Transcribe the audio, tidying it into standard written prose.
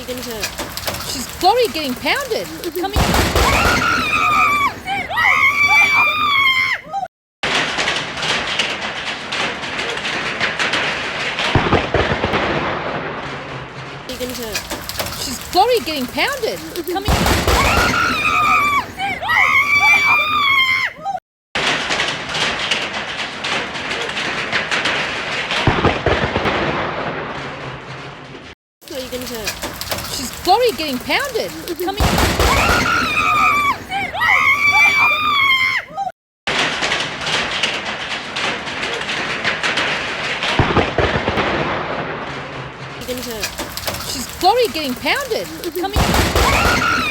going to... She's Florrie getting pounded. Come here. She's Florrie getting pounded. Come here. She's Florrie getting pounded. Come here. She's Florrie getting pounded. Come here.